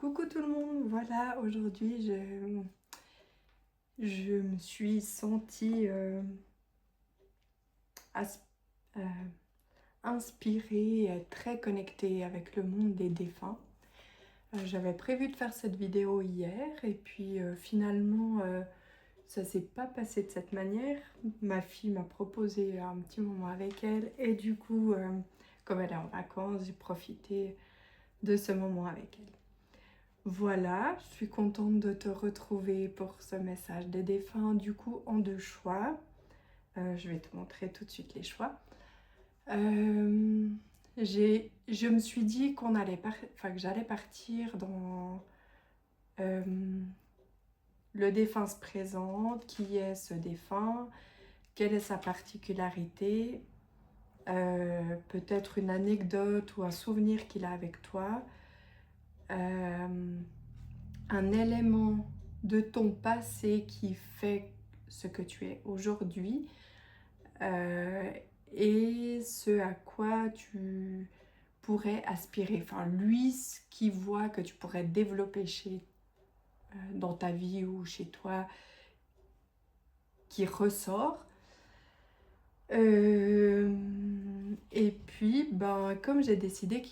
Coucou tout le monde, voilà, aujourd'hui je me suis sentie as- euh, inspirée, très connectée avec le monde des défunts. J'avais prévu de faire cette vidéo hier et puis finalement ça s'est pas passé de cette manière. Ma fille m'a proposé un petit moment avec elle et du coup, comme elle est en vacances, j'ai profité de ce moment avec elle. Voilà, je suis contente de te retrouver pour ce message des défunts, du coup en deux choix. Je vais te montrer tout de suite les choix. Je me suis dit que j'allais partir dans le défunt se présente, qui est ce défunt, quelle est sa particularité, peut-être une anecdote ou un souvenir qu'il a avec toi. Un élément de ton passé qui fait ce que tu es aujourd'hui et ce à quoi tu pourrais aspirer. Enfin, lui, ce qu'il voit que tu pourrais développer dans ta vie ou chez toi, qui ressort. Et puis, comme j'ai décidé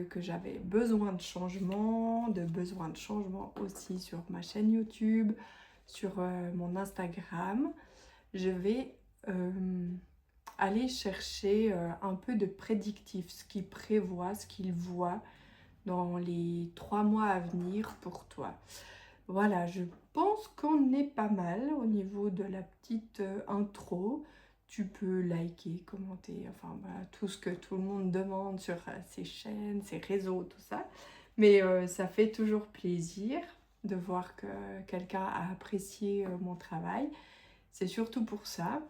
que j'avais besoin de changement aussi sur ma chaîne YouTube, sur mon Instagram, je vais aller chercher un peu de prédictif, ce qu'il prévoit, ce qu'il voit dans les 3 mois à venir pour toi. Voilà, je pense qu'on est pas mal au niveau de la petite intro. Tu peux liker, commenter, enfin tout ce que tout le monde demande sur ses chaînes, ses réseaux, tout ça. Mais ça fait toujours plaisir de voir que quelqu'un a apprécié mon travail. C'est surtout pour ça.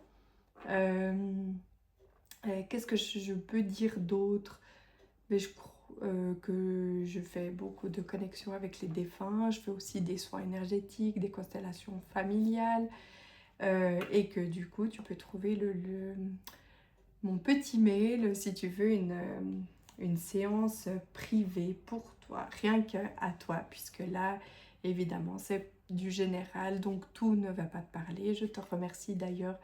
Qu'est-ce que je peux dire d'autre? Mais je crois que je fais beaucoup de connexions avec les défunts. Je fais aussi des soins énergétiques, des constellations familiales. Et que du coup, tu peux trouver mon petit mail si tu veux une séance privée pour toi, rien qu'à toi, puisque là, évidemment, c'est du général, donc tout ne va pas te parler. Je te remercie d'ailleurs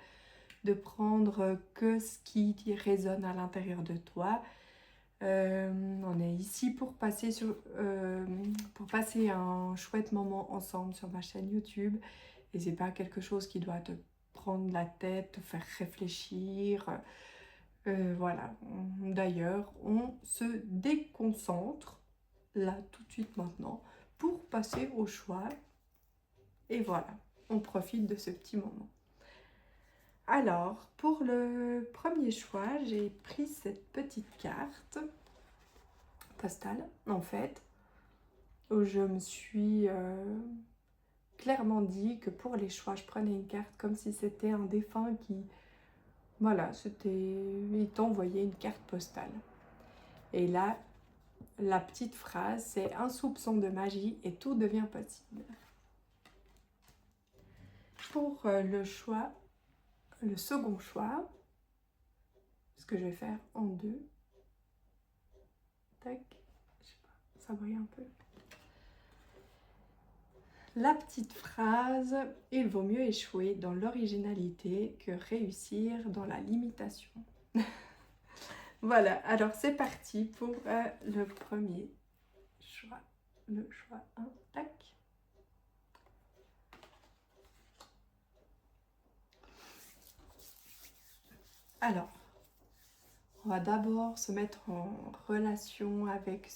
de prendre que ce qui résonne à l'intérieur de toi. On est ici pour passer un chouette moment ensemble sur ma chaîne YouTube. Et c'est pas quelque chose qui doit te prendre la tête, te faire réfléchir. Voilà. D'ailleurs, on se déconcentre là tout de suite maintenant pour passer au choix. Et voilà, on profite de ce petit moment. Alors, pour le premier choix, j'ai pris cette petite carte postale, en fait, où je me suis clairement dit que pour les choix, je prenais une carte comme si c'était un défunt qui, voilà, il t'envoyait une carte postale. Et là, la petite phrase, c'est un soupçon de magie et tout devient possible. Pour le second choix, ce que je vais faire en deux, tac, je sais pas, ça brille un peu. La petite phrase, il vaut mieux échouer dans l'originalité que réussir dans la limitation. Voilà, alors c'est parti pour le premier choix. Le choix 1, tac. Alors, on va d'abord se mettre en relation avec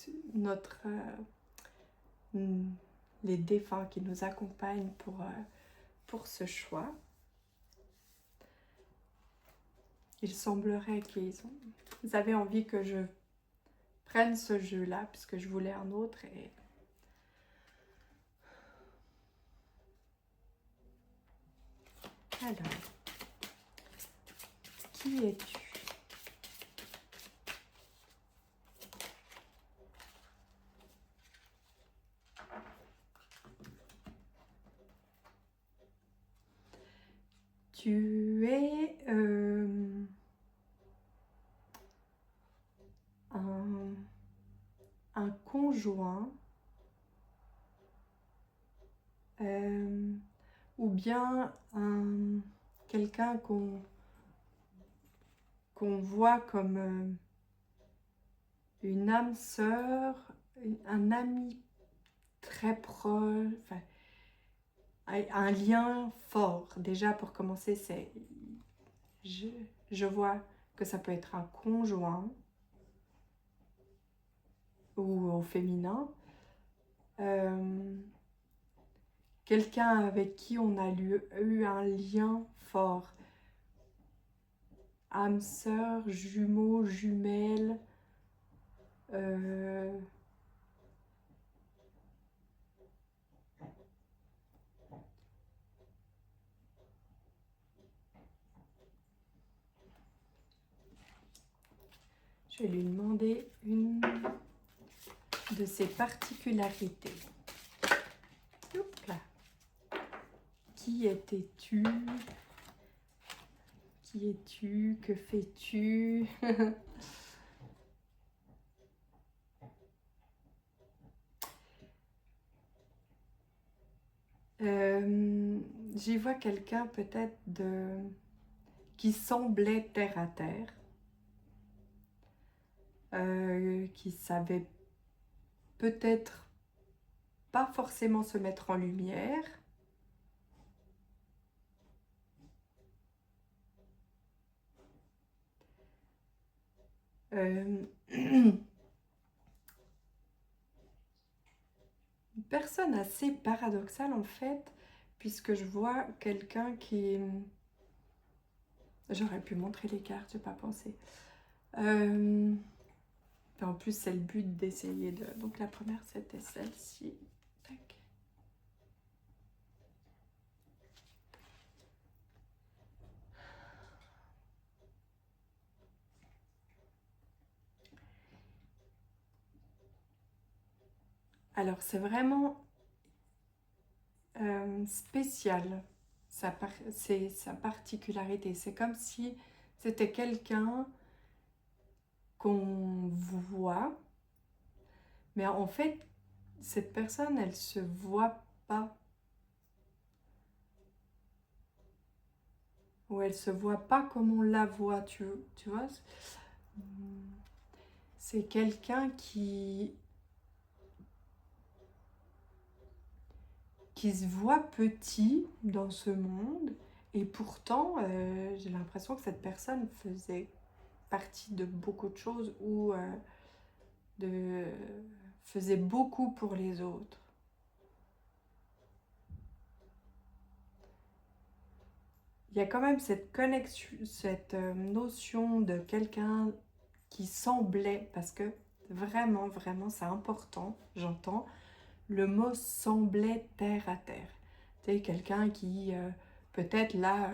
les défunts qui nous accompagnent pour ce choix. Il semblerait qu'ils avaient envie que je prenne ce jeu-là, puisque je voulais un autre. Alors, qui es-tu? Tu es un conjoint ou bien quelqu'un qu'on voit comme une âme sœur, un ami très proche, enfin, un lien fort. Déjà pour commencer, je vois que ça peut être un conjoint ou au féminin, quelqu'un avec qui on a eu un lien fort, âme sœur, jumeaux, jumelles, je vais lui demander une de ses particularités. Hop là. Qui étais-tu? Qui es-tu? Que fais-tu? J'y vois quelqu'un peut-être qui semblait terre à terre, qui savait peut-être pas forcément se mettre en lumière, une personne assez paradoxale en fait, puisque je vois quelqu'un qui... J'aurais pu montrer les cartes, j'ai pas pensé. En plus, c'est le but d'essayer de... Donc la première, c'était celle-ci. Tac. Alors, c'est vraiment spécial, c'est sa particularité. C'est comme si c'était quelqu'un qu'on voit, mais en fait, cette personne, elle se voit pas. Ou elle se voit pas comme on la voit, tu vois. C'est quelqu'un qui se voit petit dans ce monde, et pourtant, j'ai l'impression que cette personne faisait partie de beaucoup de choses ou faisait beaucoup pour les autres. Il y a quand même cette connexion, cette notion de quelqu'un qui semblait, parce que vraiment, vraiment, c'est important, j'entends, le mot semblait terre à terre. Tu sais, quelqu'un qui, peut-être là,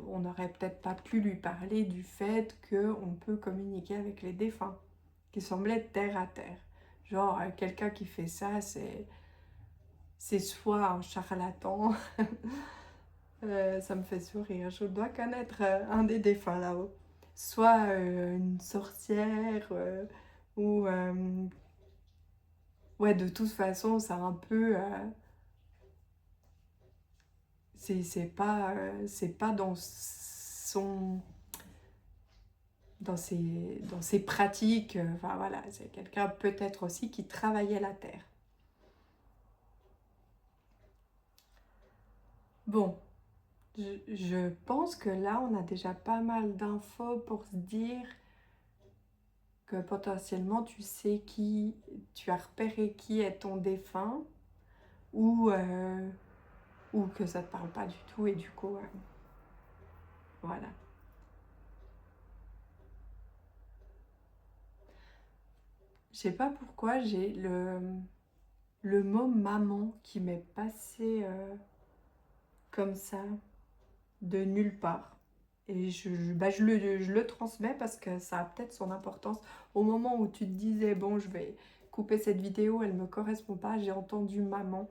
on n'aurait peut-être pas pu lui parler du fait qu'on peut communiquer avec les défunts, qui semblait terre à terre. Genre, quelqu'un qui fait ça, c'est soit un charlatan, ça me fait sourire, je dois connaître un des défunts là-haut, soit une sorcière, ou... ouais, de toute façon, c'est un peu... c'est pas dans son... dans ses pratiques, enfin voilà, c'est quelqu'un peut-être aussi qui travaillait la terre. Bon, je pense que là, on a déjà pas mal d'infos pour se dire que potentiellement tu sais tu as repéré qui est ton défunt, ou que ça te parle pas du tout, et du coup, voilà. Je sais pas pourquoi j'ai le mot maman qui m'est passé comme ça, de nulle part. Et je le transmets parce que ça a peut-être son importance. Au moment où tu te disais, bon, je vais couper cette vidéo, elle me correspond pas, j'ai entendu maman.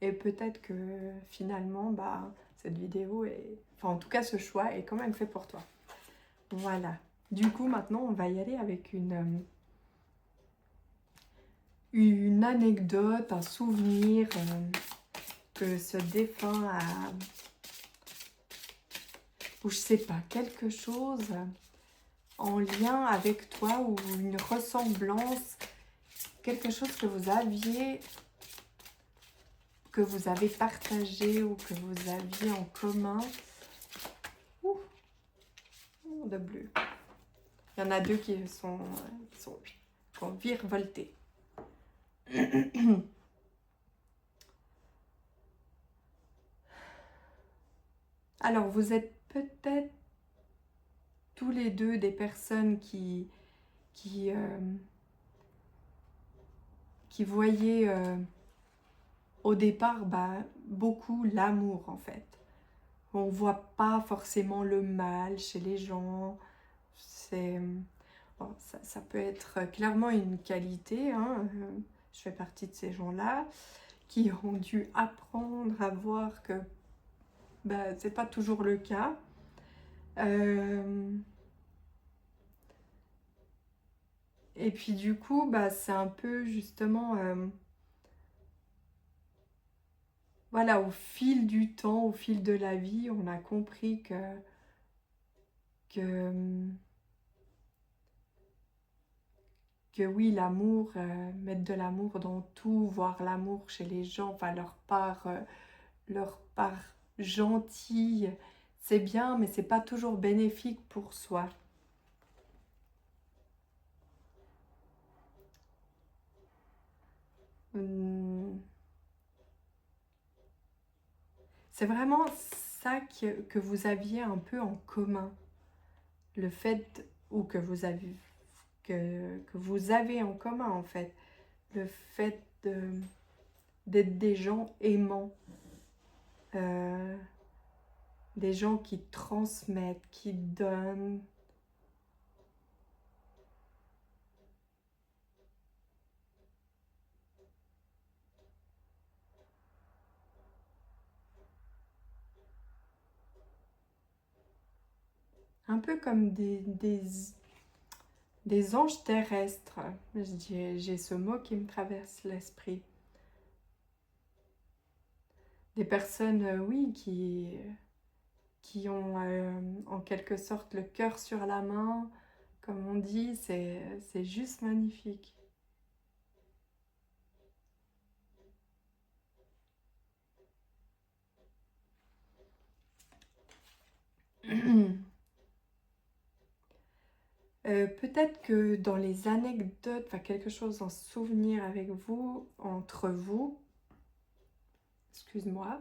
Et peut-être que finalement, bah, cette vidéo est... Enfin, en tout cas, ce choix est quand même fait pour toi. Voilà. Du coup, maintenant, on va y aller avec une anecdote, un souvenir que ce défunt a, ou je sais pas, quelque chose en lien avec toi ou une ressemblance, quelque chose que vous aviez, que vous avez partagé ou que vous aviez en commun. Ouh, de bleu. Il y en a deux qui ont virevolté. Alors, vous êtes peut-être tous les deux des personnes qui voyaient au départ beaucoup l'amour en fait. On voit pas forcément le mal chez les gens. Bon, ça peut être clairement une qualité, hein. Je fais partie de ces gens-là qui ont dû apprendre à voir que c'est pas toujours le cas. Et puis du coup, c'est un peu justement, voilà, au fil du temps, au fil de la vie, on a compris que oui, l'amour, mettre de l'amour dans tout, voir l'amour chez les gens, enfin leur part gentille, c'est bien, mais c'est pas toujours bénéfique pour soi. C'est vraiment ça que vous aviez un peu en commun. Le fait, ou que vous avez en commun en fait. Le fait d'être des gens aimants. Des gens qui transmettent, qui donnent. Un peu comme des anges terrestres. J'ai ce mot qui me traverse l'esprit. Des personnes, oui, qui ont en quelque sorte le cœur sur la main. Comme on dit, c'est juste magnifique. Peut-être que dans les anecdotes, quelque chose en souvenir avec vous, entre vous, excuse-moi,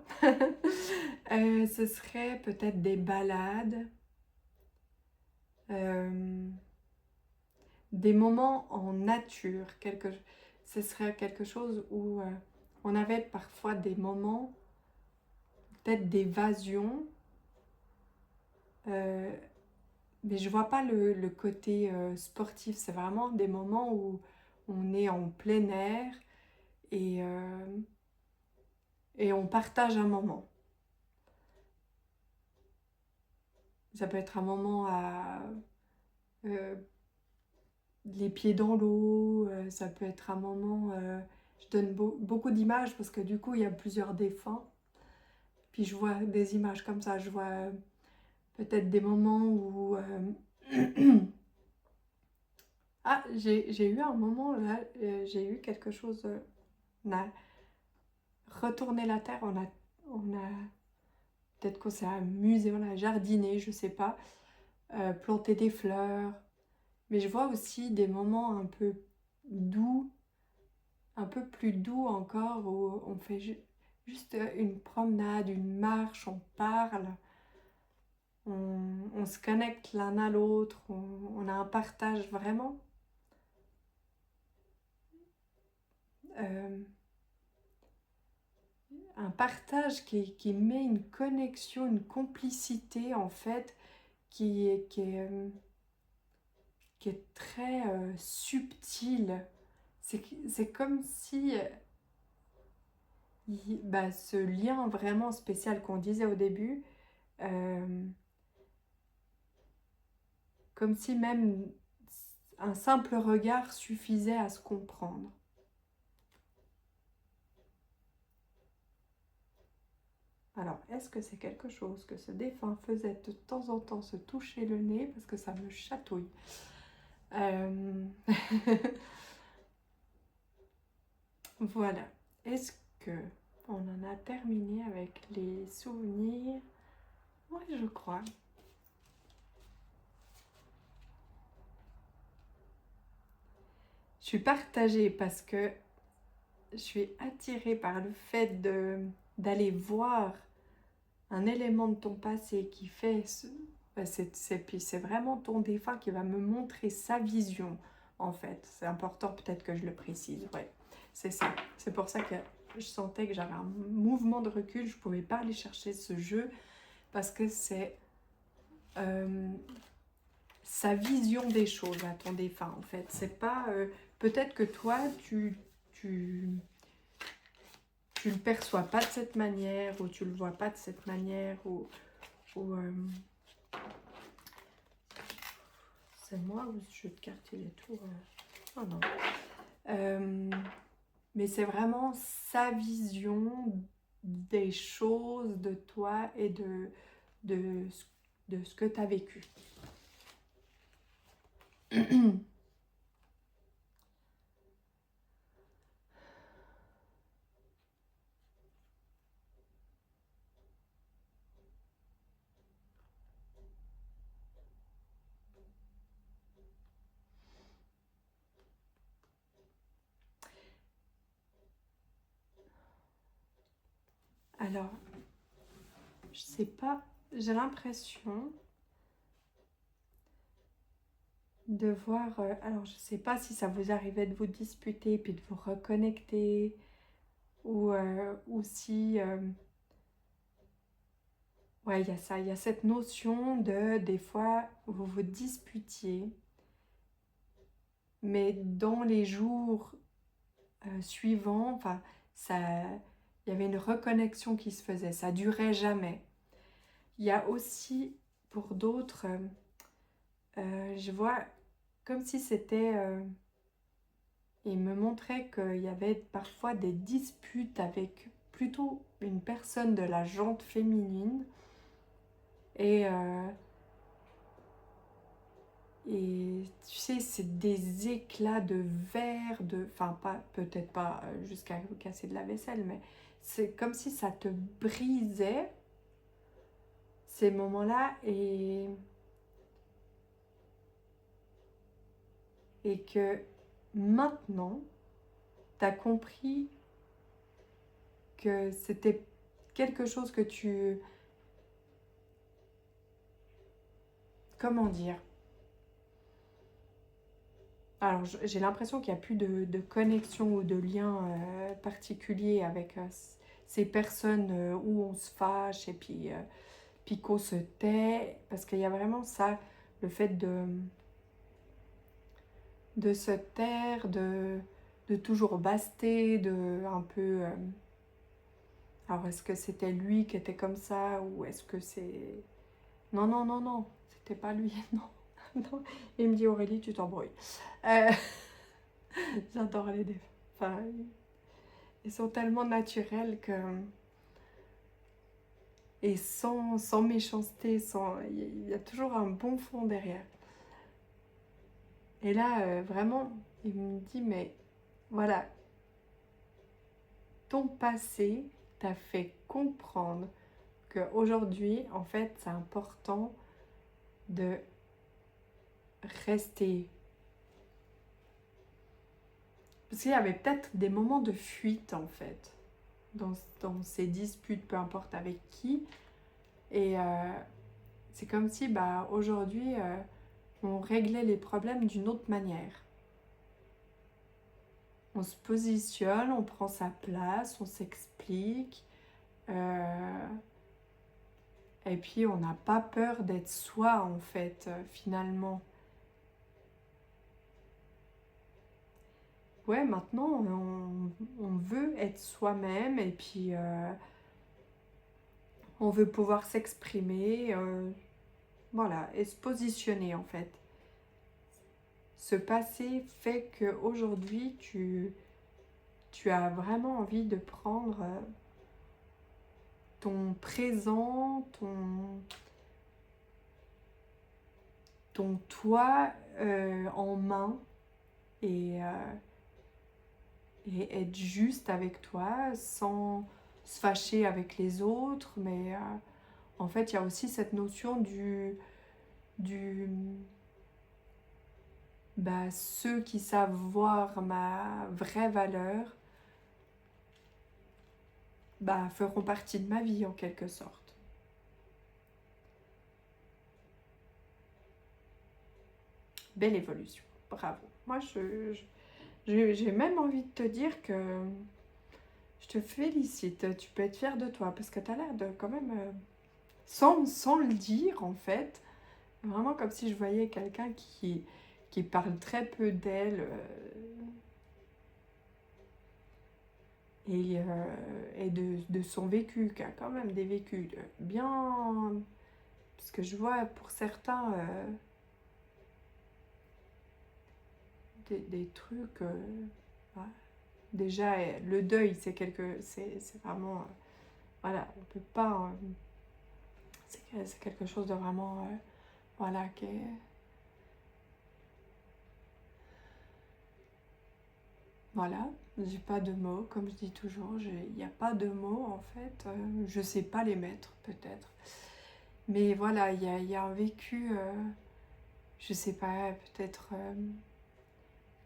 ce serait peut-être des balades, des moments en nature, ce serait quelque chose où on avait parfois des moments, peut-être d'évasion, mais je vois pas le côté sportif, c'est vraiment des moments où on est en plein air et on partage un moment. Ça peut être un moment à les pieds dans l'eau, ça peut être un moment... je donne beaucoup d'images parce que du coup, il y a plusieurs défunts. Puis je vois des images comme ça, je vois peut-être des moments où... Ah, j'ai eu un moment là, j'ai eu quelque chose... on a retourné la terre, on a peut-être qu'on s'est amusé, on a jardiné, je sais pas, planté des fleurs. Mais je vois aussi des moments un peu doux, un peu plus doux encore, où on fait juste une promenade, une marche, on parle, on se connecte l'un à l'autre, on a un partage vraiment un partage qui met une connexion, une complicité en fait, qui est très subtile. C'est comme si ce lien vraiment spécial qu'on disait au début, comme si même un simple regard suffisait à se comprendre. Alors, est-ce que c'est quelque chose que ce défunt faisait de temps en temps se toucher le nez parce que ça me chatouille. Voilà. Est-ce que on en a terminé avec les souvenirs? Oui, je crois. Je suis partagée parce que je suis attirée par le fait d'aller voir un élément de ton passé qui fait puis c'est vraiment ton défunt qui va me montrer sa vision en fait. C'est important peut-être que je le précise. Ouais, c'est ça. C'est pour ça que je sentais que j'avais un mouvement de recul. Je pouvais pas aller chercher ce jeu parce que c'est sa vision des choses à ton défunt en fait. C'est pas peut-être que toi tu le perçois pas de cette manière ou tu le vois pas de cette manière ou c'est moi ou ce jeu de cartes il est tout oh non mais c'est vraiment sa vision des choses de toi et de, de ce que tu as vécu. Alors, je sais pas, j'ai l'impression de voir, alors je sais pas si ça vous arrivait de vous disputer puis de vous reconnecter ou si, ouais, il y a ça, il y a cette notion de, des fois, vous vous disputiez, mais dans les jours suivants, enfin, ça, il y avait une reconnexion qui se faisait, ça durait jamais. Il y a aussi, pour d'autres, je vois comme si c'était... il me montrait qu'il y avait parfois des disputes avec plutôt une personne de la jante féminine. Et, et tu sais, c'est des éclats de verre, enfin pas, peut-être pas jusqu'à casser de la vaisselle, mais c'est comme si ça te brisait ces moments-là et que maintenant, tu as compris que c'était quelque chose que tu... Comment dire? Alors, j'ai l'impression qu'il n'y a plus de connexion ou de lien particulier avec ces personnes où on se fâche et puis qu'on se tait. Parce qu'il y a vraiment ça, le fait de se taire, de toujours baster, de un peu... alors, est-ce que c'était lui qui était comme ça ou est-ce que c'est... Non, non, non, non, c'était pas lui, non. Non. Il me dit Aurélie, tu t'embrouilles. Euh, J'adore les défauts. Enfin, ils sont tellement naturels que... Et sans méchanceté, il y a toujours un bon fond derrière. Et là, vraiment, il me dit, mais voilà, ton passé t'a fait comprendre qu'aujourd'hui, en fait, c'est important de rester. Parce qu'il y avait peut-être des moments de fuite, en fait, dans ces disputes, peu importe avec qui. Et c'est comme si, bah, aujourd'hui, on réglait les problèmes d'une autre manière. On se positionne, on prend sa place, on s'explique. Et puis, on n'a pas peur d'être soi, en fait, finalement. Ouais, maintenant, on veut être soi-même et puis on veut pouvoir s'exprimer, voilà, et se positionner, en fait. Ce passé fait qu'aujourd'hui, tu as vraiment envie de prendre ton présent, ton toi en main et être juste avec toi sans se fâcher avec les autres. Mais en fait, il y a aussi cette notion du ceux qui savent voir ma vraie valeur feront partie de ma vie en quelque sorte. Belle évolution, bravo. Moi, j'ai même envie de te dire que je te félicite. Tu peux être fière de toi parce que tu as l'air de quand même, sans le dire en fait, vraiment comme si je voyais quelqu'un qui parle très peu d'elle et de son vécu, qui a quand même des vécus bien... Parce que je vois pour certains des trucs... ouais. Déjà, le deuil, c'est vraiment... voilà, on peut pas... c'est quelque chose de vraiment... voilà, qui est... Voilà, j'ai pas de mots, comme je dis toujours, il n'y a pas de mots en fait, je sais pas les mettre peut-être. Mais voilà, il y a un vécu, je sais pas, peut-être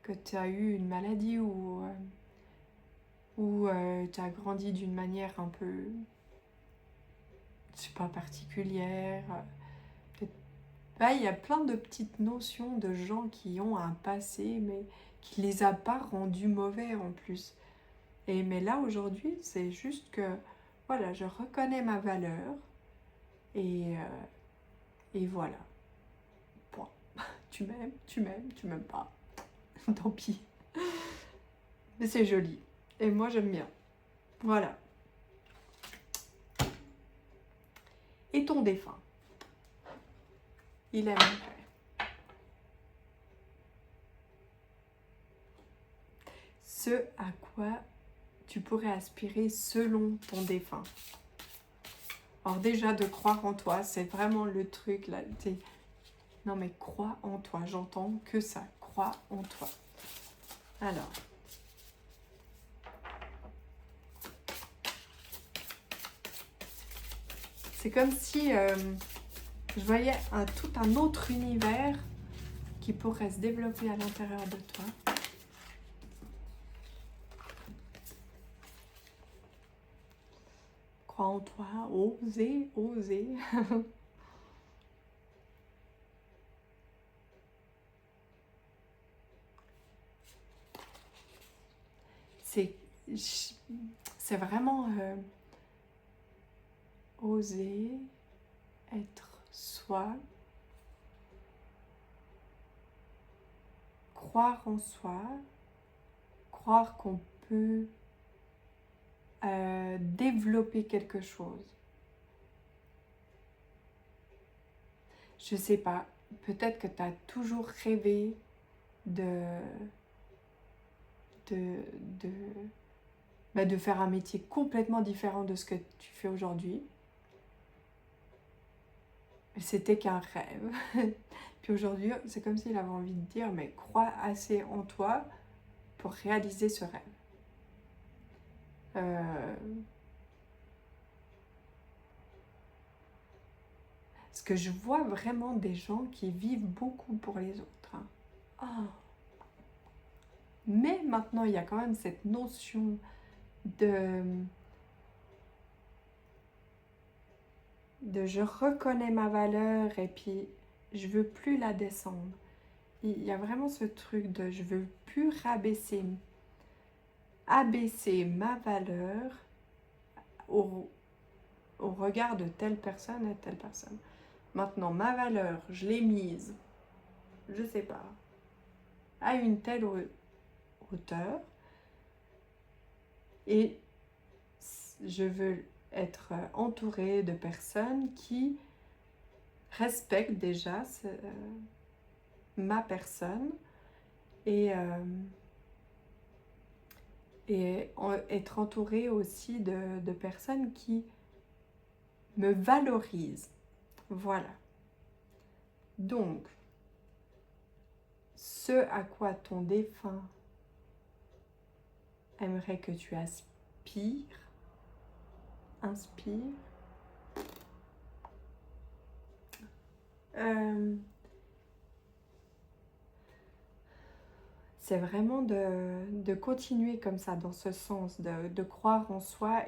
que tu as eu une maladie ou tu as grandi d'une manière un peu, je sais pas, particulière. Il y a plein de petites notions de gens qui ont un passé, mais qui les a pas rendus mauvais en plus. Mais là, aujourd'hui, c'est juste que, voilà, je reconnais ma valeur et, et voilà. Point. Tu m'aimes pas. Tant pis. Mais c'est joli. Et moi, j'aime bien. Voilà. Et ton défunt, il aimerait ce à quoi tu pourrais aspirer selon ton défunt. Alors déjà, de croire en toi, c'est vraiment le truc là. Non mais crois en toi, j'entends que ça. Crois en toi. Alors. C'est comme si je voyais tout un autre univers qui pourrait se développer à l'intérieur de toi. Crois en toi, oser, oser. C'est vraiment oser être soi, croire en soi, croire qu'on peut développer quelque chose. Je sais pas, peut-être que tu as toujours rêvé de faire un métier complètement différent de ce que tu fais aujourd'hui. C'était qu'un rêve. Puis aujourd'hui, c'est comme s'il avait envie de dire, mais crois assez en toi pour réaliser ce rêve. Parce que je vois vraiment des gens qui vivent beaucoup pour les autres. Hein. Oh. Mais maintenant, il y a quand même cette notion de je reconnais ma valeur et puis je veux plus la descendre. Il y a vraiment ce truc de je veux plus abaisser ma valeur au regard de telle personne et telle personne. Maintenant, ma valeur, je l'ai mise, je sais pas, à une telle hauteur et je veux être entourée de personnes qui respectent déjà ma personne et être entourée aussi de personnes qui me valorise. Voilà. Donc, ce à quoi ton défunt aimerait que tu inspire. C'est vraiment de continuer comme ça, dans ce sens, de croire en soi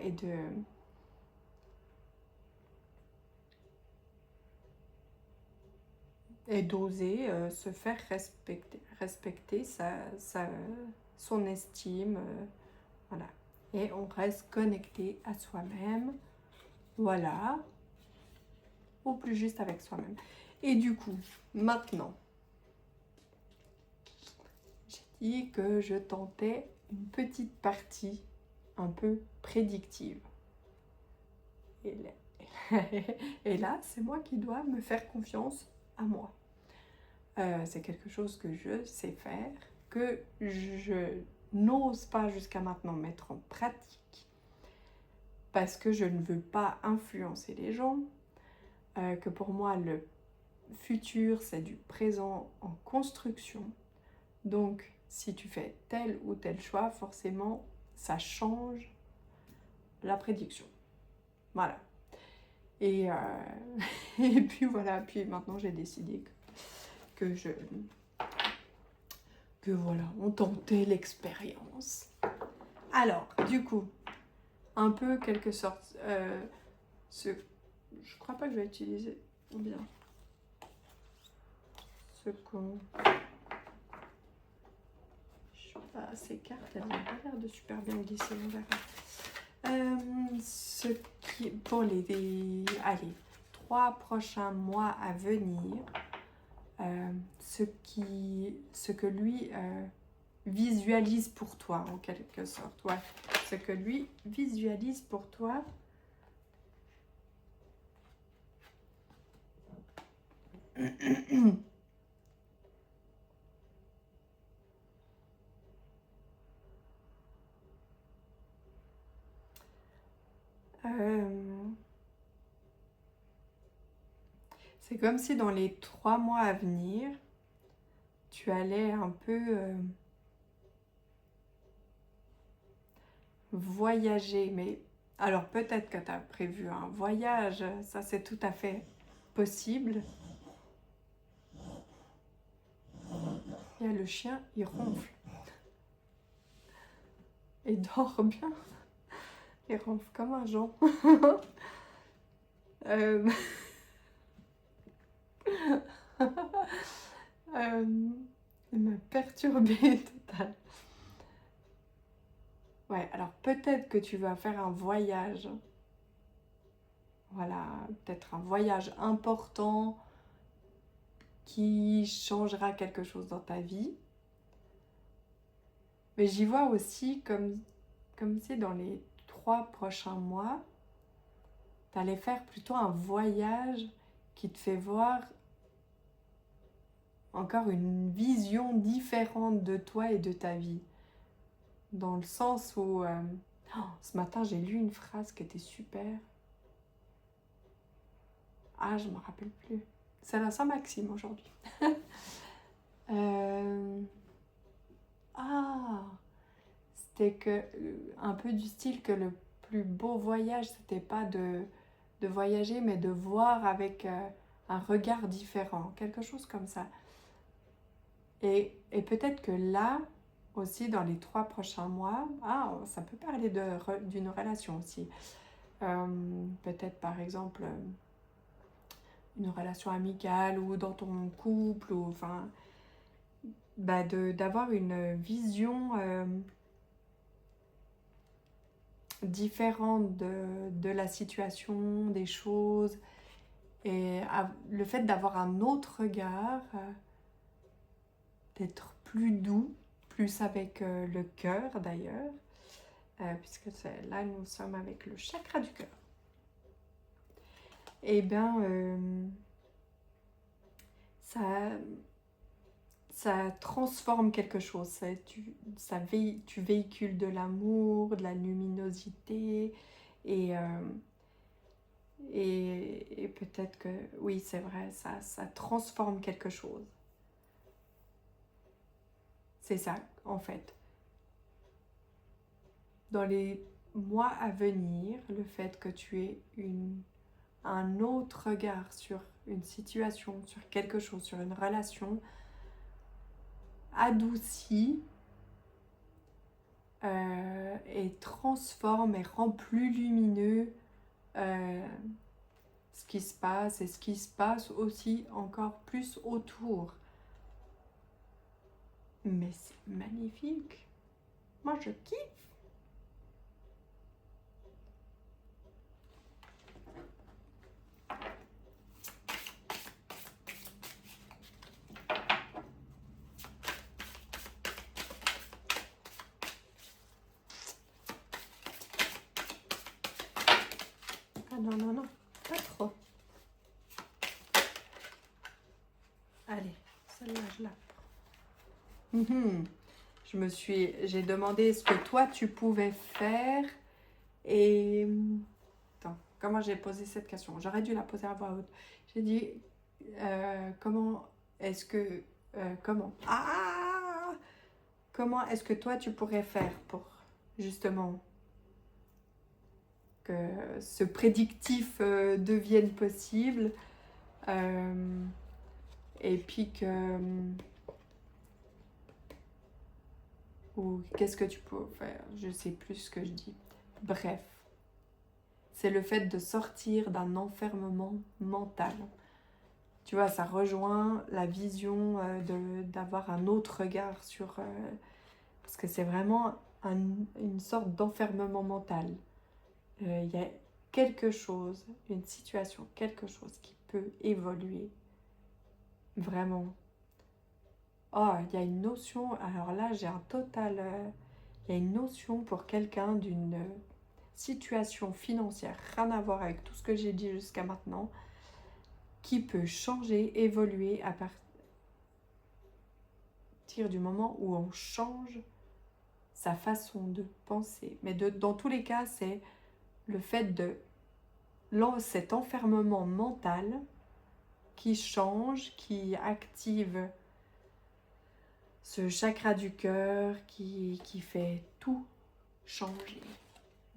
et d'oser se faire respecter son estime. Voilà. Et on reste connecté à soi-même. Voilà. Au plus juste avec soi-même. Et du coup, maintenant, j'ai dit que je tentais une petite partie un peu prédictive. Et là, c'est moi qui dois me faire confiance à moi. C'est quelque chose que je sais faire, que je n'ose pas jusqu'à maintenant mettre en pratique, parce que je ne veux pas influencer les gens, que pour moi, le futur, c'est du présent en construction. Donc, si tu fais tel ou tel choix, forcément, ça change la prédiction. Voilà. Et, et puis voilà, puis maintenant j'ai décidé que voilà, on tentait l'expérience. Alors, du coup, un peu quelque sorte, je crois pas que je vais utiliser bien ce qu'on... ces cartes, elles n'ont pas l'air de super bien glisser, on verra. Ce qui, pour les 3 prochains mois à venir, ce que lui visualise pour toi, en quelque sorte. Ouais. Ce que lui visualise pour toi. C'est comme si dans les 3 mois à venir, tu allais un peu voyager. Mais alors peut-être que tu as prévu un voyage, ça c'est tout à fait possible. Et le chien, il ronfle. Il dort bien. Il ronfle comme un Jean. Il m'a perturbée total. Ouais, alors peut-être que tu vas faire un voyage. Voilà, peut-être un voyage important qui changera quelque chose dans ta vie. Mais j'y vois aussi comme si dans les 3 prochains mois, tu allais faire plutôt un voyage qui te fait voir encore une vision différente de toi et de ta vie. Dans le sens où... ce matin, j'ai lu une phrase qui était super. Ah, je ne me rappelle plus. C'est la Saint-Maxime aujourd'hui. C'était que un peu du style que le plus beau voyage, c'était pas de voyager, mais de voir avec un regard différent, quelque chose comme ça. Et peut-être que là, aussi dans les 3 prochains mois, ça peut parler d'une relation aussi. Peut-être par exemple une relation amicale ou dans ton couple, ou enfin, d'avoir une vision différente de la situation, des choses, et le fait d'avoir un autre regard, d'être plus doux, plus avec le cœur d'ailleurs, puisque là nous sommes avec le chakra du cœur. Et bien ça transforme quelque chose, tu véhicules de l'amour, de la luminosité, et Et peut-être que, oui, c'est vrai, ça transforme quelque chose. C'est ça, en fait. Dans les mois à venir, le fait que tu aies un autre regard sur une situation, sur quelque chose, sur une relation, adoucit et transforme et rend plus lumineux ce qui se passe et ce qui se passe aussi encore plus autour. Mais c'est magnifique. Moi, je kiffe. Ah non, non, non, pas trop. Allez, celle-là, je la prends. J'ai demandé ce que toi, tu pouvais faire. Et... Attends, comment j'ai posé cette question? J'aurais dû la poser à voix haute. J'ai dit, comment est-ce que... comment est-ce que toi, tu pourrais faire pour, justement, que ce prédictif devienne possible et puis que... ou qu'est-ce que tu peux faire? Je sais plus ce que je dis. Bref, c'est le fait de sortir d'un enfermement mental. Tu vois, ça rejoint la vision d'avoir un autre regard sur... parce que c'est vraiment une sorte d'enfermement mental. Il y a quelque chose, une situation, quelque chose qui peut évoluer. Vraiment. Oh, il y a une notion, alors là j'ai un total... il y a une notion pour quelqu'un d'une situation financière, rien à voir avec tout ce que j'ai dit jusqu'à maintenant, qui peut changer, évoluer à partir du moment où on change sa façon de penser. Mais dans tous les cas, c'est le fait de cet enfermement mental qui change, qui active ce chakra du cœur, qui fait tout changer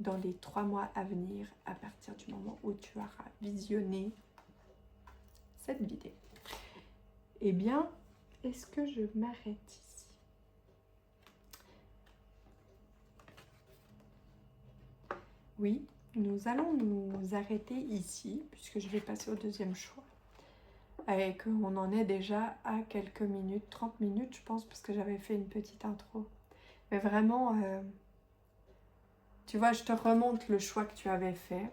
dans les 3 mois à venir à partir du moment où tu auras visionné cette vidéo. Eh bien, est-ce que je m'arrête ici? Oui, nous allons nous arrêter ici puisque je vais passer au deuxième choix. Et qu'on en est déjà à quelques minutes, 30 minutes je pense, parce que j'avais fait une petite intro. Mais vraiment, tu vois, je te remonte le choix que tu avais fait.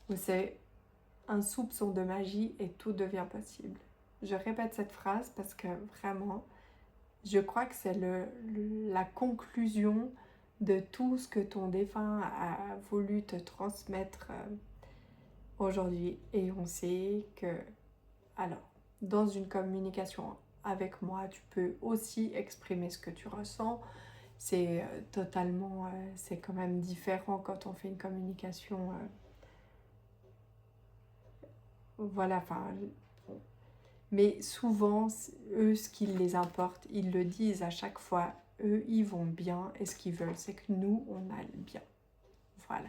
Où c'est un soupçon de magie et tout devient possible. Je répète cette phrase parce que vraiment, je crois que c'est la conclusion de tout ce que ton défunt a voulu te transmettre aujourd'hui. Et on sait que, alors, dans une communication avec moi, tu peux aussi exprimer ce que tu ressens. C'est totalement, c'est quand même différent quand on fait une communication. Voilà, enfin, mais souvent, eux, ce qui les importe, ils le disent à chaque fois, eux, ils vont bien et ce qu'ils veulent, c'est que nous, on aille bien. Voilà.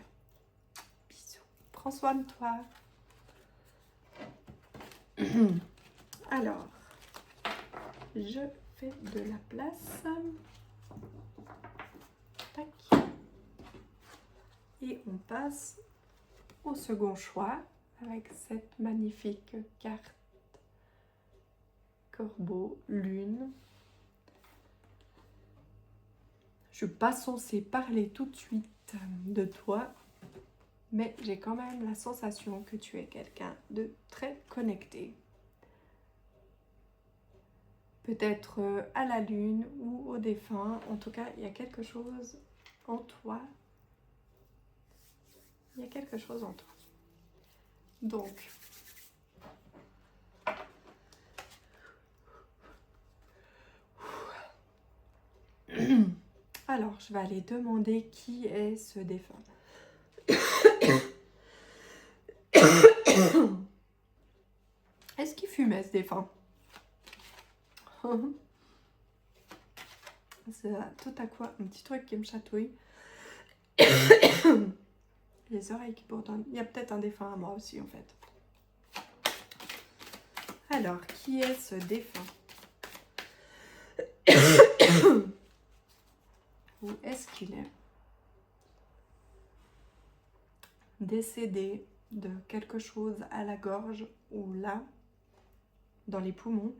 Bisous. Prends soin de toi. Alors, je fais de la place. Tac. Et on passe au second choix avec cette magnifique carte Corbeau, Lune. Je ne suis pas censée parler tout de suite de toi, mais j'ai quand même la sensation que tu es quelqu'un de très connecté. Peut-être à la lune ou au défunt. En tout cas, il y a quelque chose en toi. Il y a quelque chose en toi. Donc, alors, je vais aller demander qui est ce défunt. Est-ce qu'il fumait ce défunt? C'est tout à quoi un petit truc qui me chatouille. Les oreilles qui bourdonnent. Il y a peut-être un défunt à moi aussi en fait. Alors, qui est ce défunt? Où est-ce qu'il est? Décédé de quelque chose à la gorge ou là, dans les poumons.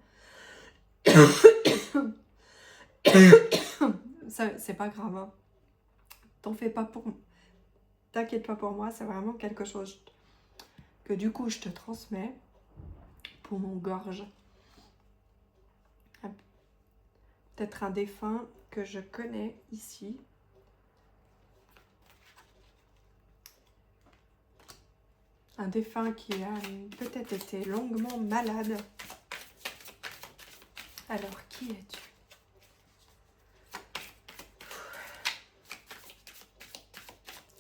Ça, c'est pas grave. Hein. T'inquiète pas pour moi, c'est vraiment quelque chose que du coup je te transmets. Poumon-gorge. Peut-être un défunt que je connais ici. Un défunt qui a peut-être été longuement malade. Alors, qui es-tu?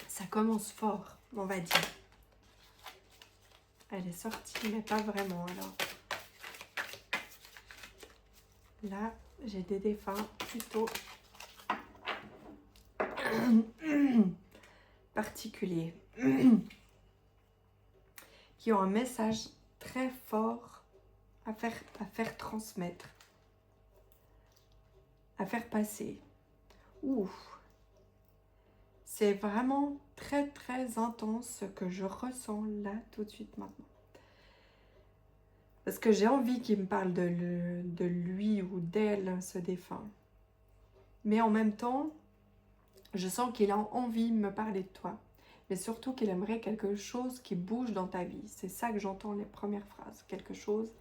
Ça commence fort, on va dire. Elle est sortie, mais pas vraiment, alors. Là, j'ai des défunts plutôt particuliers. Qui ont un message très fort à faire transmettre. À faire passer. Ouh. C'est vraiment très très intense ce que je ressens là tout de suite maintenant. Parce que j'ai envie qu'il me parle de lui ou d'elle, ce défunt. Mais en même temps, je sens qu'il a envie de me parler de toi. Mais surtout qu'il aimerait quelque chose qui bouge dans ta vie. C'est ça que j'entends les premières phrases. Quelque chose,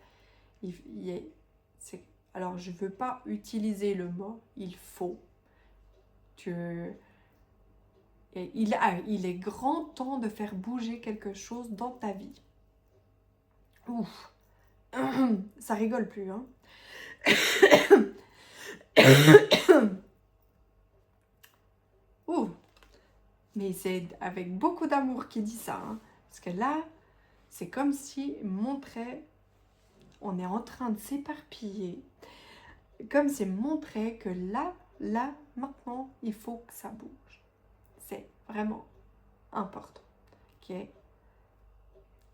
alors je ne veux pas utiliser le mot « il faut ». Il est grand temps de faire bouger quelque chose dans ta vie. Ouf, ça rigole plus, hein. Ouh, mais c'est avec beaucoup d'amour qu'il dit ça, hein. Parce que là, c'est comme si montrait, on est en train de s'éparpiller, comme c'est montrer que là, maintenant, il faut que ça bouge. C'est vraiment important. Okay?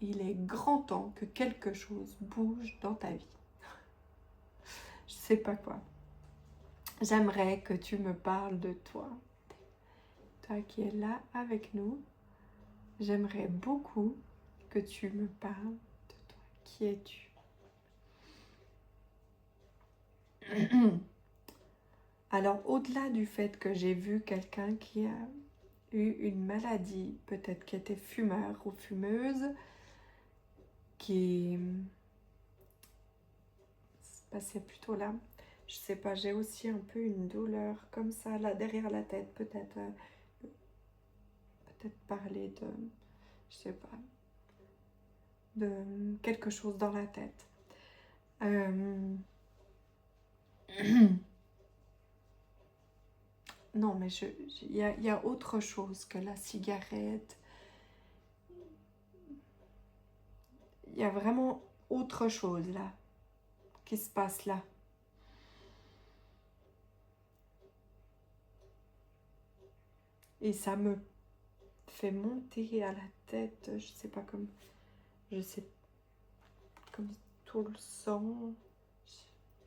Il est grand temps que quelque chose bouge dans ta vie. Je sais pas quoi. J'aimerais que tu me parles de toi. Toi qui es là avec nous, j'aimerais beaucoup que tu me parles de toi. Qui es-tu? Alors, au-delà du fait que j'ai vu quelqu'un qui a eu une maladie, peut-être qui était fumeur ou fumeuse, qui se passait plutôt là. Je sais pas, j'ai aussi un peu une douleur comme ça, là, derrière la tête, peut-être parler de, je sais pas, de quelque chose dans la tête. Non, mais il y a autre chose que la cigarette. Il y a vraiment autre chose là, qui se passe là. Et ça me fait monter à la tête, je sais pas comme, comme tout le sang.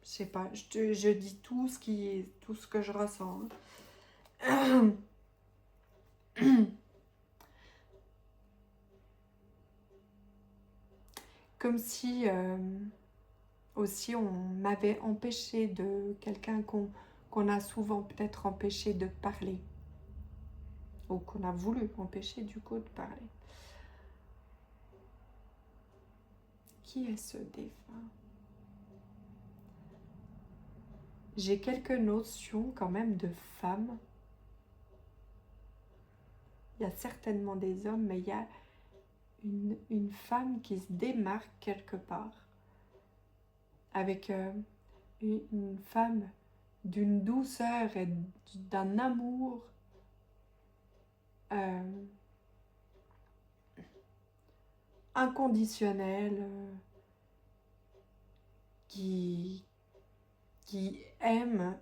Je sais pas, je dis tout ce que je ressens. Comme si aussi on m'avait empêché de quelqu'un qu'on a souvent peut-être empêché de parler. Ou qu'on a voulu empêcher du coup de parler. Qui est ce défunt? J'ai quelques notions quand même de femmes. Il y a certainement des hommes, mais il y a une femme qui se démarque quelque part. Avec une femme d'une douceur et d'un amour inconditionnel, qui aime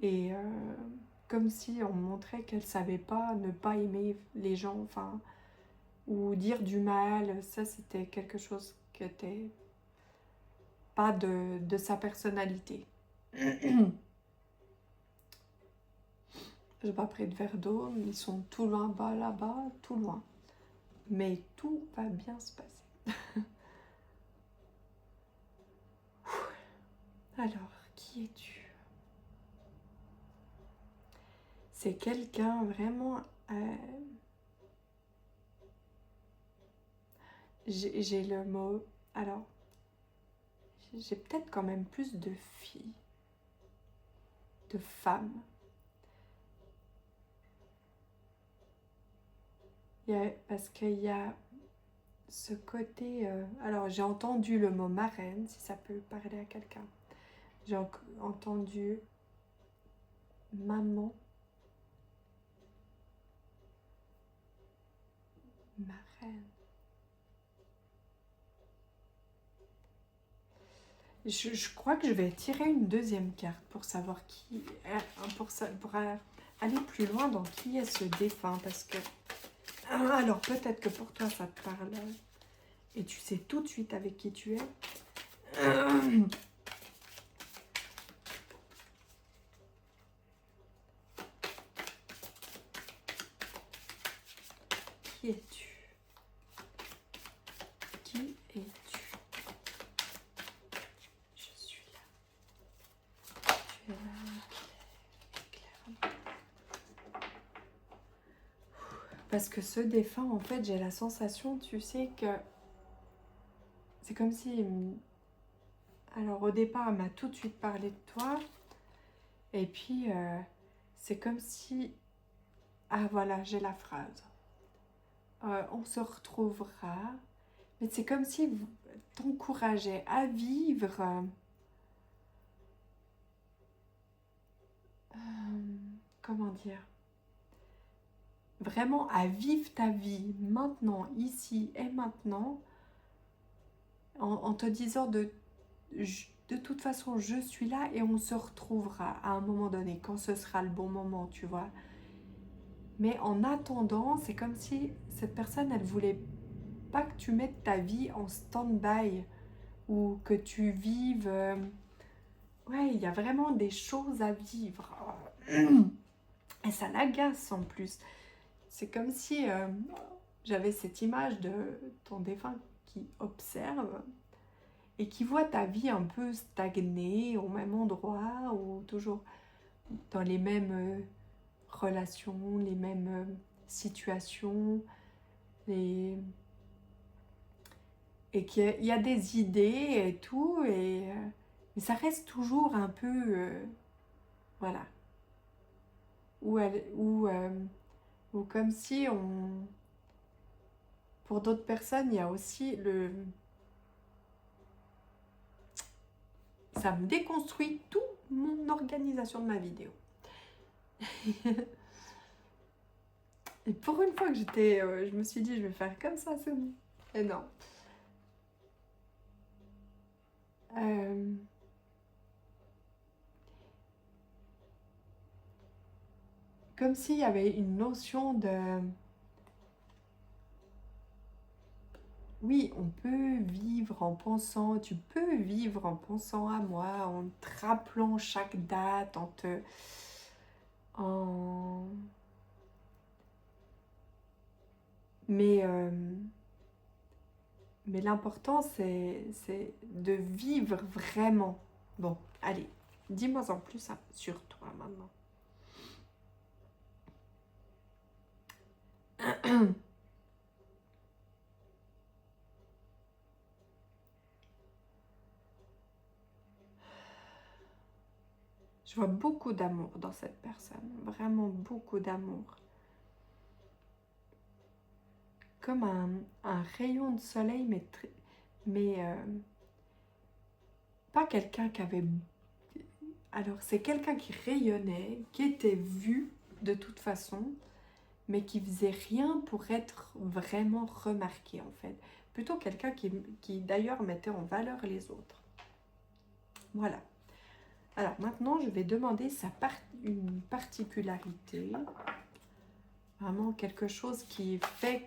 et comme si on montrait qu'elle savait pas ne pas aimer les gens, enfin, ou dire du mal. Ça, c'était quelque chose qui était pas de sa personnalité. J'ai pas pris de verre d'eau, ils sont tout loin bas là-bas, tout loin. Mais tout va bien se passer. Alors, qui es-tu? C'est quelqu'un vraiment... j'ai le mot... Alors, j'ai peut-être quand même plus de filles, de femmes. Parce qu'il y a ce côté... alors, j'ai entendu le mot marraine, si ça peut parler à quelqu'un. J'ai entendu maman, marraine. Je crois que je vais tirer une deuxième carte pour savoir qui... pour aller plus loin dans qui est ce défunt. Parce que... alors, peut-être que pour toi, ça te parle. Et tu sais tout de suite avec qui tu es. Qui es-tu? Qui es-tu? Je suis là. Tu es là, clairement. Parce que ce défunt, en fait, j'ai la sensation, tu sais, que c'est comme si... Alors, au départ, elle m'a tout de suite parlé de toi. Et puis, c'est comme si... Ah, voilà, j'ai la phrase. On se retrouvera. Mais c'est comme si vous t'encourageait à vivre... comment dire? Vraiment à vivre ta vie maintenant, ici et maintenant, en te disant de toute façon, je suis là et on se retrouvera à un moment donné, quand ce sera le bon moment, tu vois. Mais en attendant, c'est comme si cette personne, elle voulait pas que tu mettes ta vie en stand-by ou que tu vives... ouais, il y a vraiment des choses à vivre. Et ça l'agace en plus. C'est comme si j'avais cette image de ton défunt qui observe et qui voit ta vie un peu stagner au même endroit ou toujours dans les mêmes relations, les mêmes situations, et qu'il y a des idées et tout, mais ça reste toujours un peu, voilà, ou comme si pour d'autres personnes, il y a aussi ça me déconstruit toute mon organisation de ma vidéo. Et pour une fois que je me suis dit, je vais faire comme ça, c'est bon. Et non. Comme s'il y avait une notion de... Oui, on peut vivre en pensant, tu peux vivre en pensant à moi, en te rappelant chaque date, en... Mais l'important, c'est de vivre vraiment. Bon, allez, dis-moi en plus sur toi maintenant. Je vois beaucoup d'amour dans cette personne, vraiment beaucoup d'amour. Comme un rayon de soleil, mais pas quelqu'un qui avait... Alors, c'est quelqu'un qui rayonnait, qui était vu de toute façon, mais qui faisait rien pour être vraiment remarqué en fait. Plutôt quelqu'un qui d'ailleurs mettait en valeur les autres. Voilà. Alors maintenant, je vais demander une particularité. Vraiment quelque chose qui fait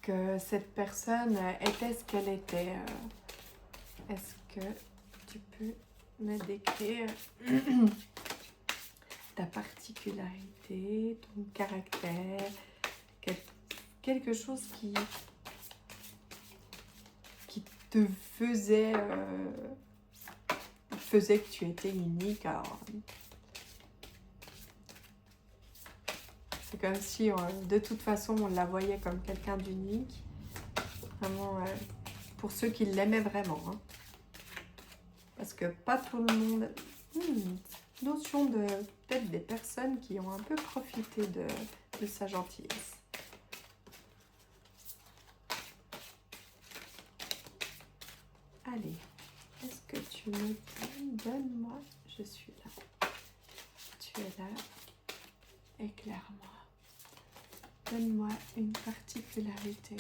que cette personne était ce qu'elle était. Est-ce que tu peux me décrire ta particularité, ton caractère, quelque chose qui te faisait que tu étais unique. Alors, c'est comme si de toute façon on la voyait comme quelqu'un d'unique. Vraiment, pour ceux qui l'aimaient vraiment. Hein. Parce que pas tout le monde... notion de peut-être des personnes qui ont un peu profité de sa gentillesse. Allez, est-ce que tu me dis, donne-moi, je suis là. Tu es là, éclaire-moi. Donne-moi une particularité.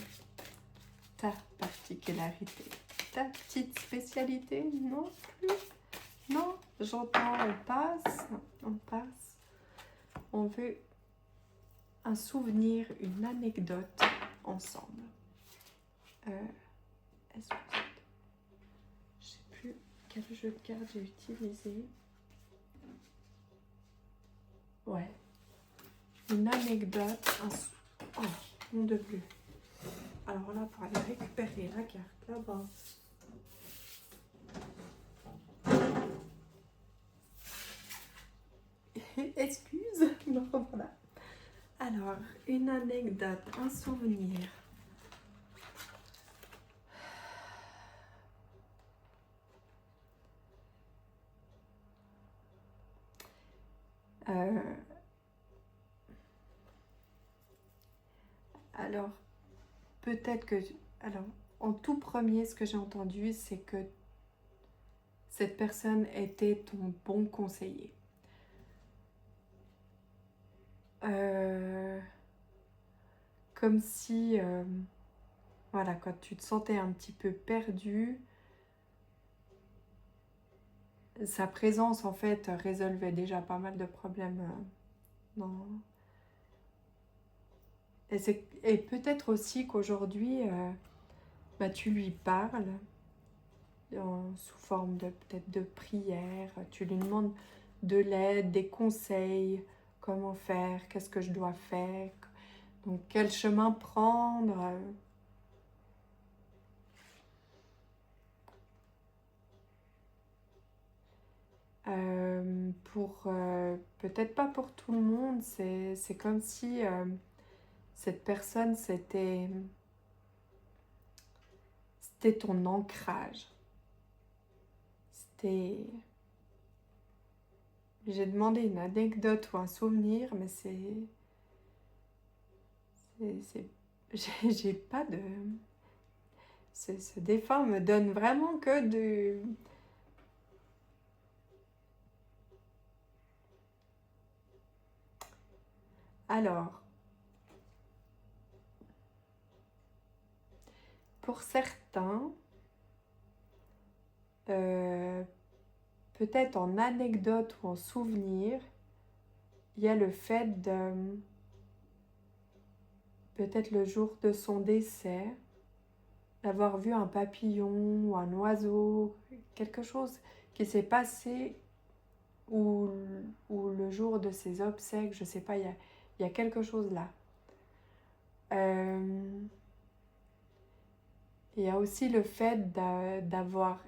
Ta particularité. Ta petite spécialité, non plus. Non, j'entends, on passe. On veut un souvenir, une anecdote ensemble. Est-ce que je sais plus quel jeu de cartes j'ai utilisé. Ouais. Une anecdote, oh, mon Dieu. Alors là, pour aller récupérer la carte là-bas. Excuse, non, voilà. Alors, une anecdote, un souvenir. Alors, peut-être que... Alors, en tout premier, ce que j'ai entendu, c'est que cette personne était ton bon conseiller. Comme si, voilà, quand tu te sentais un petit peu perdu, sa présence, en fait, résolvait déjà pas mal de problèmes. Et peut-être aussi qu'aujourd'hui, tu lui parles sous forme de peut-être de prière, tu lui demandes de l'aide, des conseils, comment faire, qu'est-ce que je dois faire, donc quel chemin prendre. Peut-être pas pour tout le monde, c'est comme si cette personne c'était ton ancrage. J'ai demandé une anecdote ou un souvenir, mais j'ai pas de... Ce défunt me donne vraiment que de... Alors, pour certains, peut-être en anecdote ou en souvenir, il y a le fait de... Peut-être le jour de son décès, d'avoir vu un papillon ou un oiseau, quelque chose qui s'est passé ou le jour de ses obsèques, je sais pas, il y a quelque chose là. Il y a aussi le fait d'avoir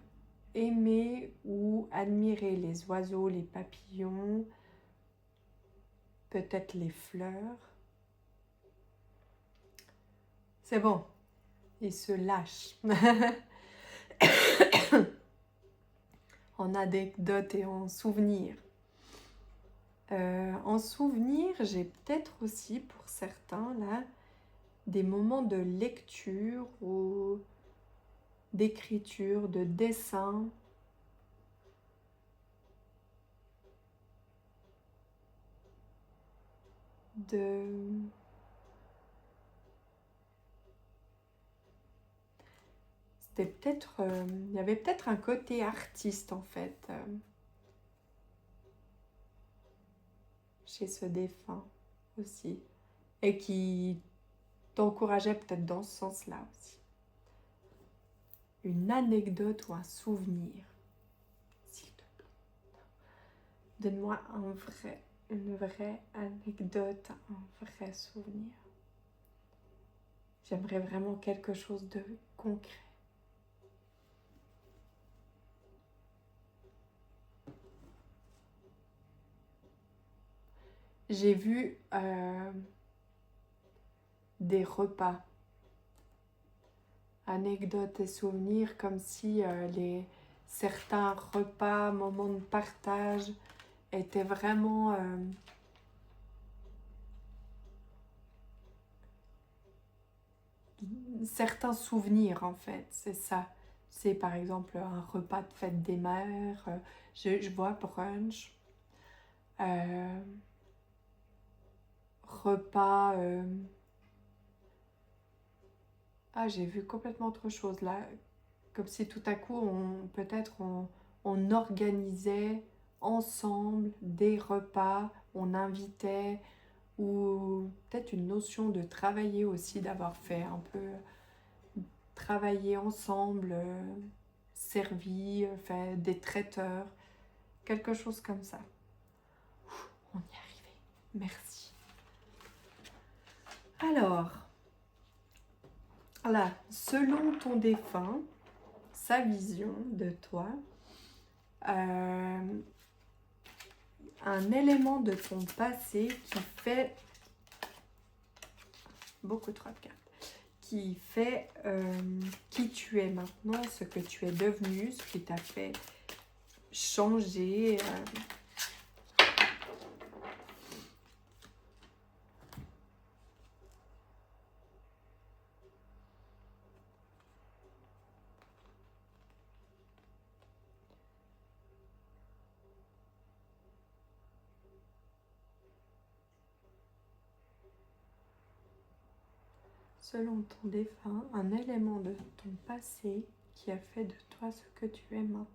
aimé ou admiré les oiseaux, les papillons, peut-être les fleurs. C'est bon, il se lâche. En anecdote et en souvenir. En souvenir, j'ai peut-être aussi pour certains là des moments de lecture ou d'écriture, de dessin. de... C'était peut-être... il y avait peut-être un côté artiste en fait chez ce défunt aussi. Et qui t'encourageait peut-être dans ce sens-là aussi. Une anecdote ou un souvenir, s'il te plaît. Donne-moi une vraie anecdote, un vrai souvenir. J'aimerais vraiment quelque chose de concret. J'ai vu des repas, anecdotes et souvenirs, comme si certains repas, moments de partage étaient vraiment certains souvenirs en fait, c'est ça. C'est par exemple un repas de fête des mères, je vois brunch, euh, repas... Ah, j'ai vu complètement autre chose là. Comme si tout à coup, on organisait ensemble des repas, on invitait, ou peut-être une notion de travailler aussi, d'avoir fait un peu travailler ensemble, servi, fait des traiteurs, quelque chose comme ça. On y est arrivé. Merci. Alors, là, selon ton défunt, sa vision de toi, un élément de ton passé qui fait beaucoup trop de cartes, qui fait qui tu es maintenant, ce que tu es devenu, ce qui t'a fait changer. Selon ton défunt, un élément de ton passé qui a fait de toi ce que tu es maintenant.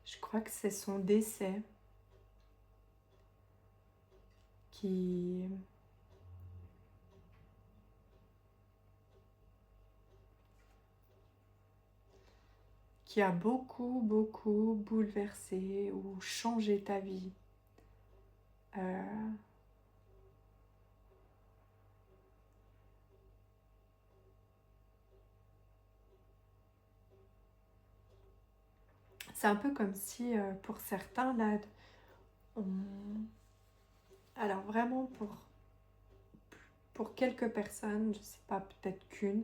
Je crois que c'est son décès qui a beaucoup bouleversé ou changé ta vie. C'est un peu comme si pour certains, là, on... alors vraiment pour quelques personnes, je ne sais pas, peut-être qu'une,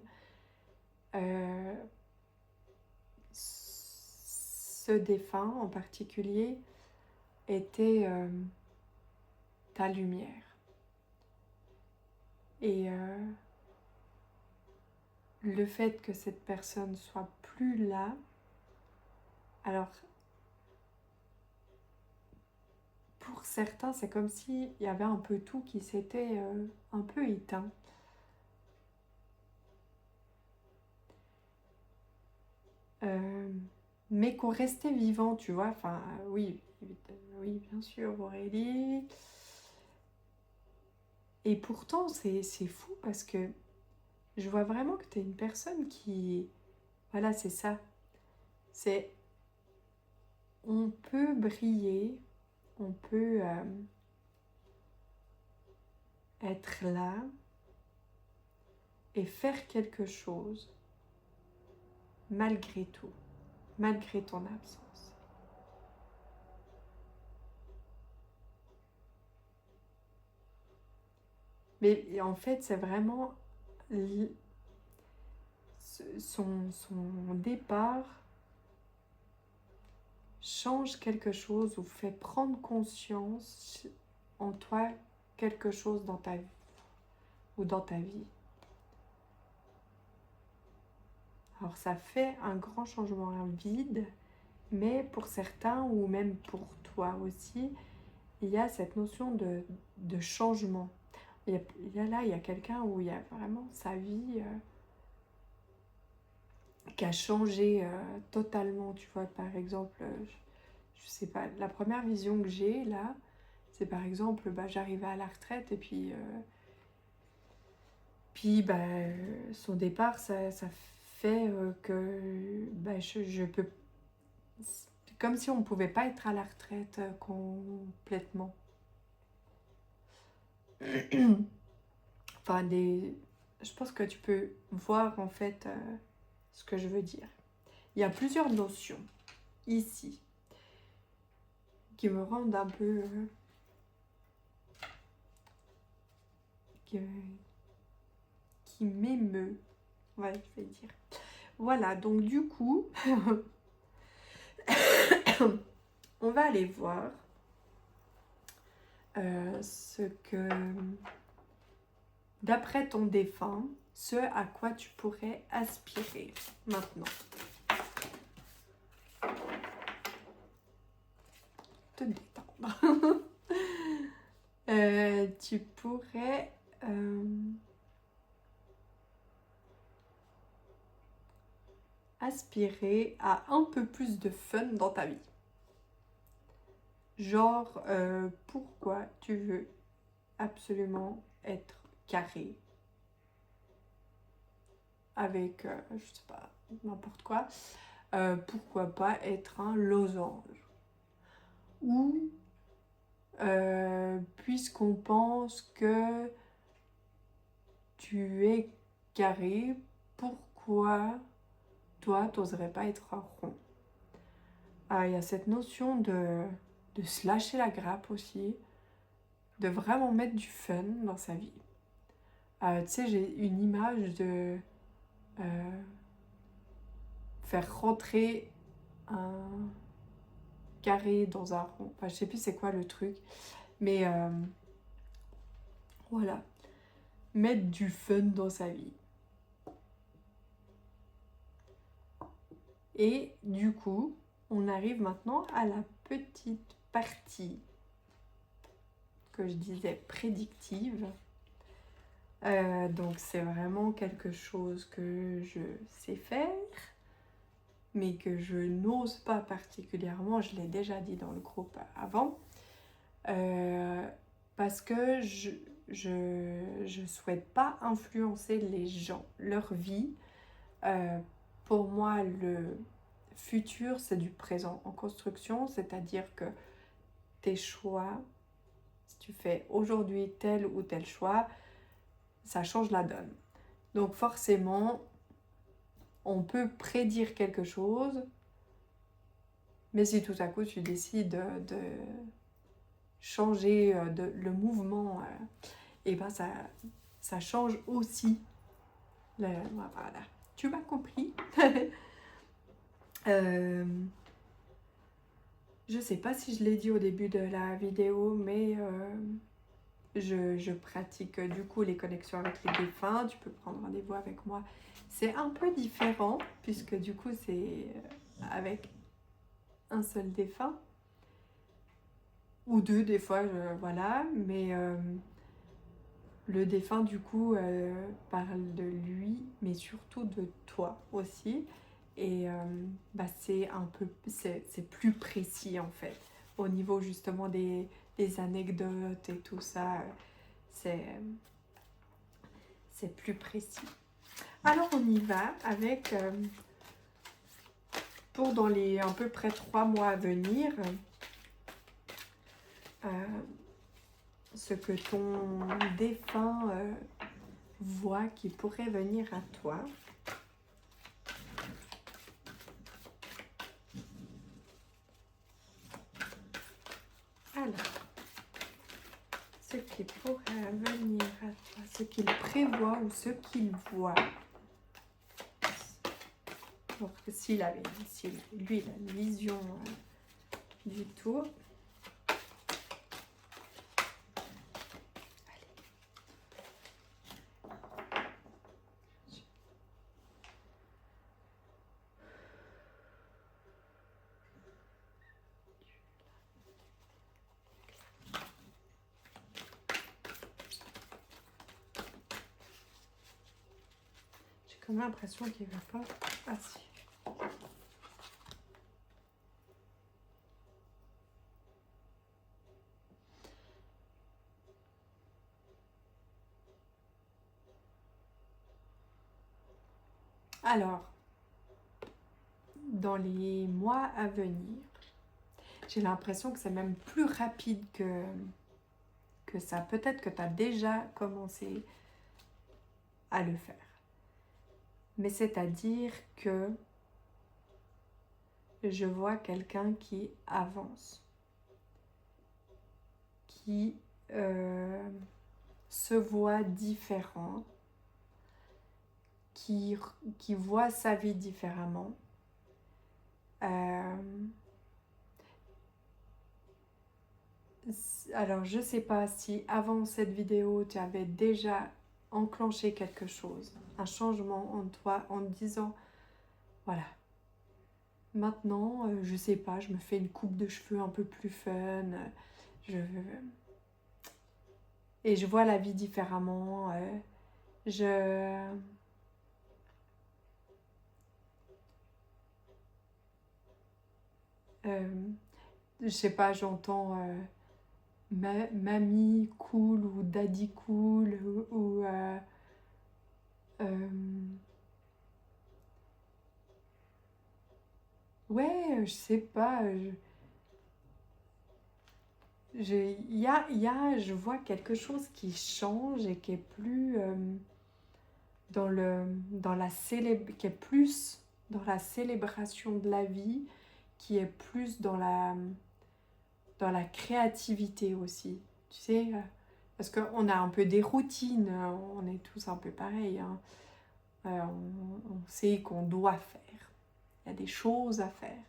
ce défunt en particulier était ta lumière. Et le fait que cette personne soit plus là, alors pour certains, c'est comme s'il y avait un peu tout qui s'était un peu éteint. Mais qu'on restait vivant, tu vois. Enfin, oui, oui, bien sûr, Aurélie. Et pourtant, c'est fou parce que je vois vraiment que tu es une personne qui... Voilà, c'est ça. C'est... On peut briller, on peut être là et faire quelque chose malgré tout, malgré ton absence. Mais en fait, c'est vraiment son départ change quelque chose ou fait prendre conscience en toi quelque chose dans ta vie ou dans ta vie. Alors ça fait un grand changement, un vide, mais pour certains ou même pour toi aussi, il y a cette notion de changement. Il y a quelqu'un où il y a vraiment sa vie qui a changé totalement, tu vois, par exemple, je sais pas, la première vision que j'ai là, c'est par exemple, j'arrivais à la retraite et puis son départ, ça fait que je peux... C'est comme si on ne pouvait pas être à la retraite complètement. Enfin, je pense que tu peux voir en fait ce que je veux dire. Il y a plusieurs notions ici qui me rendent un peu... qui m'émeut, ouais, je vais dire. Voilà, donc du coup, on va aller voir ce que, d'après ton défunt, ce à quoi tu pourrais aspirer maintenant. Te détendre. Tu pourrais... aspirer à un peu plus de fun dans ta vie. Genre, pourquoi tu veux absolument être carré avec, je sais pas, n'importe quoi. Pourquoi pas être un losange. Ou, puisqu'on pense que tu es carré, pourquoi toi, t'oserais pas être un rond. Il y a cette notion de se lâcher la grappe aussi, de vraiment mettre du fun dans sa vie. Tu sais, j'ai une image de faire rentrer un carré dans un rond. Enfin, je sais plus c'est quoi le truc, mais voilà, mettre du fun dans sa vie. Et du coup, on arrive maintenant à la petite partie que je disais prédictive. Donc c'est vraiment quelque chose que je sais faire, mais que je n'ose pas particulièrement, je l'ai déjà dit dans le groupe avant, parce que je souhaite pas influencer les gens, leur vie. Pour moi, le futur, c'est du présent en construction, c'est-à-dire que tes choix, si tu fais aujourd'hui tel ou tel choix, ça change la donne. Donc forcément, on peut prédire quelque chose, mais si tout à coup tu décides de changer le mouvement, et ben ça change aussi. Voilà, tu m'as compris. Je sais pas si je l'ai dit au début de la vidéo, mais je pratique du coup les connexions avec les défunts. Tu peux prendre rendez-vous avec moi. C'est un peu différent puisque du coup c'est avec un seul défunt ou deux des fois, voilà. Mais le défunt du coup parle de lui, mais surtout de toi aussi. Et c'est un peu, c'est plus précis en fait au niveau justement des anecdotes et tout ça. C'est plus précis. Alors on y va avec, pour dans les à peu près 3 mois à venir, ce que ton défunt voit qui pourrait venir à toi. Alors, ce qui pourrait venir à toi, ce qu'il prévoit ou ce qu'il voit. Alors que s'il avait, si lui, il a une vision du tout. J'ai comme l'impression qu'il ne va pas. Ah si. Alors, dans les mois à venir, j'ai l'impression que c'est même plus rapide que ça. Peut-être que tu as déjà commencé à le faire. Mais c'est-à-dire que je vois quelqu'un qui avance, qui se voit différent, qui voit sa vie différemment. Alors, je ne sais pas si avant cette vidéo, tu avais déjà enclenché quelque chose, un changement en toi en te disant, voilà, maintenant, je ne sais pas, je me fais une coupe de cheveux un peu plus fun, et je vois la vie différemment, je sais pas, j'entends mamie cool ou daddy cool ou ouais, je sais pas, je vois quelque chose qui change et qui est plus qui est plus dans la célébration de la vie, qui est plus dans la créativité aussi. Tu sais, parce qu'on a un peu des routines, on est tous un peu pareils. Hein. On sait qu'on doit faire. Il y a des choses à faire.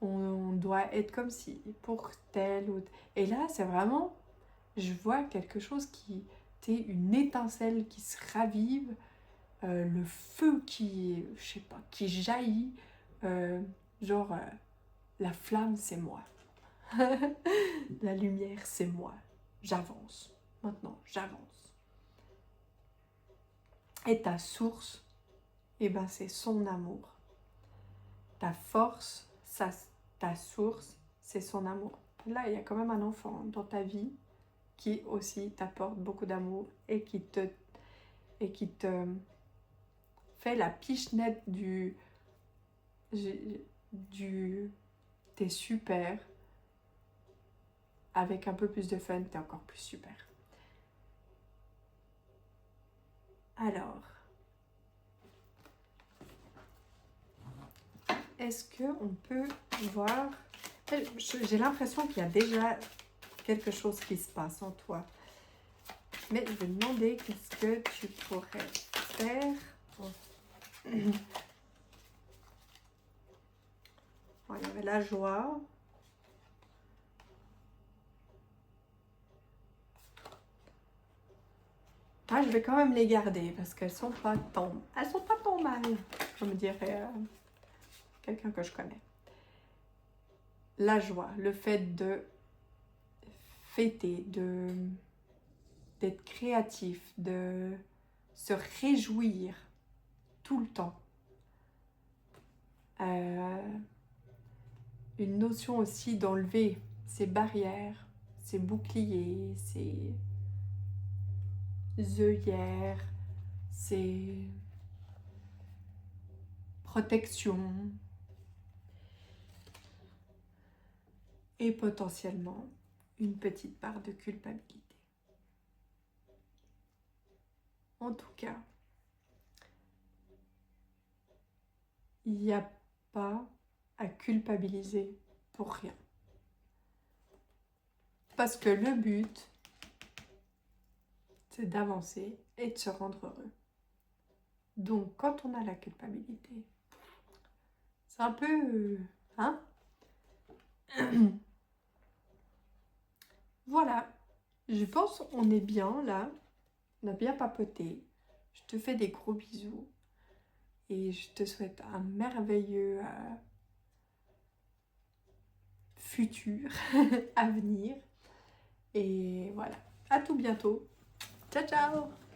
On doit être comme si, pour tel ou tel. Et là, c'est vraiment, je vois quelque chose qui, une étincelle qui se ravive, le feu qui, je sais pas, qui jaillit, genre, la flamme, c'est moi. La lumière, c'est moi. J'avance. Maintenant, j'avance. Et ta source, eh ben, c'est son amour. Ta force, ta source, c'est son amour. Là, il y a quand même un enfant dans ta vie qui aussi t'apporte beaucoup d'amour et qui te fait la pichenette du t'es super, avec un peu plus de fun, t'es encore plus super. Alors, est-ce qu'on peut voir... J'ai l'impression qu'il y a déjà quelque chose qui se passe en toi. Mais je vais me demander qu'est-ce que tu pourrais faire. Bon, il y avait la joie. Ah, je vais quand même les garder parce qu'elles sont pas tant mal, comme dirait quelqu'un que je connais. La joie, le fait de fêter, d'être créatif, de se réjouir tout le temps. Une notion aussi d'enlever ces barrières, ces boucliers, ces œillères, ces protections et potentiellement une petite part de culpabilité. En tout cas, il n'y a pas à culpabiliser pour rien. Parce que le but, c'est d'avancer et de se rendre heureux. Donc, quand on a la culpabilité, C'est un peu... hein. Voilà. Je pense qu'on est bien là. On a bien papoté. Je te fais des gros bisous. Et je te souhaite un merveilleux futur à venir. Et voilà. À tout bientôt. Ciao, ciao!